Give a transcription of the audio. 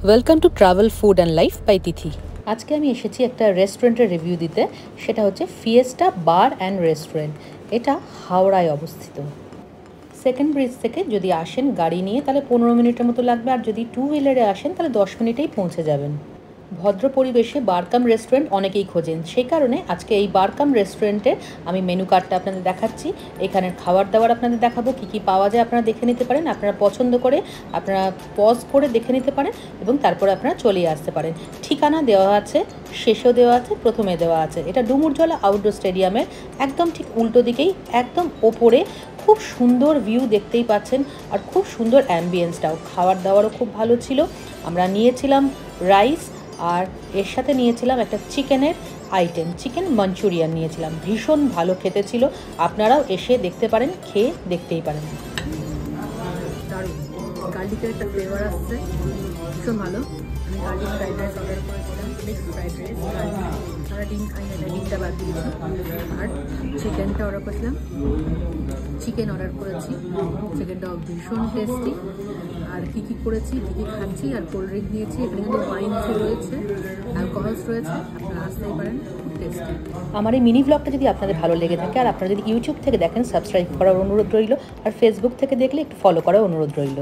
Welcome to travel food and life by Tithi. আজকে আমি এসেছি একটা রেস্টুরেন্টের রিভিউ দিতে। সেটা হচ্ছে ফিয়েস্টা বার অ্যান্ড রেস্টুরেন্ট। এটা হাওড়ায় অবস্থিত। সেকেন্ড ব্রিজ থেকে যদি আসেন গাড়ি নিয়ে তাহলে 15 মিনিটের মতো লাগবে, আর যদি টু হুইলারে আসেন তাহলে 10 মিনিটেই পৌঁছে যাবেন। ভদ্র পরিবেশে বারকাম রেস্টুরেন্ট অনেকেই খোঁজেন, সেই কারণে আজকে এই বারকাম রেস্টুরেন্টে আমি মেনু কার্ডটা আপনাদের দেখাচ্ছি। এখানের খাবার দাবার আপনাদের দেখাবো, কী কী পাওয়া যায় আপনারা দেখে নিতে পারেন। আপনারা পছন্দ করে আপনারা পজ করে দেখে নিতে পারেন এবং তারপরে আপনারা চলে আসতে পারেন। ঠিকানা দেওয়া আছে, শেষেও দেওয়া আছে, প্রথমে দেওয়া আছে। এটা ডুমুরজলা আউটডোর স্টেডিয়ামের একদম ঠিক উল্টো দিকেই, একদম ওপরে। খুব সুন্দর ভিউ দেখতেই পাচ্ছেন, আর খুব সুন্দর অ্যাম্বিয়েন্সটাও। খাবার দাবারও খুব ভালো ছিল। আমরা নিয়েছিলাম রাইস, আর এর সাথে নিয়েছিলাম একটা চিকেনের আইটেম, চিকেন মাঞ্চুরিয়ান নিয়েছিলাম। ভীষণ ভালো খেতে ছিল। আপনারাও এসে দেখতে পারেন, খেয়ে দেখতেই পারেন। দারুণ গার্লিকের একটা ফ্লেভার আসছে, ভীষণ ভালো। আমি গার্লিক ফ্রাইড রাইস অর্ডার করেছিলাম, মিক্সড ফ্রাইড রাইস, সারা ডিম খাই না, ডিমটা বাদ দিয়েছি। আর চিকেনটা অর্ডার করেছিলাম, চিকেন অর্ডার করেছি, চিকেনটাও ভীষণ টেস্টি। আর কী কী করেছি, কী কী খাচ্ছি, আর কোল্ড ড্রিঙ্ক নিয়েছি। এখানে কিন্তু ওয়াইনসও রয়েছে, অ্যালকোহলস রয়েছে, আপনারা আসতেই পারেন, খুব টেস্টি। আমার এই মিনি ব্লগটা যদি আপনাদের ভালো লেগে থাকে, আর আপনারা যদি ইউটিউব থেকে দেখেন, সাবস্ক্রাইব করার অনুরোধ রইল, আর ফেসবুক থেকে দেখলে একটু ফলো করার অনুরোধ রইল।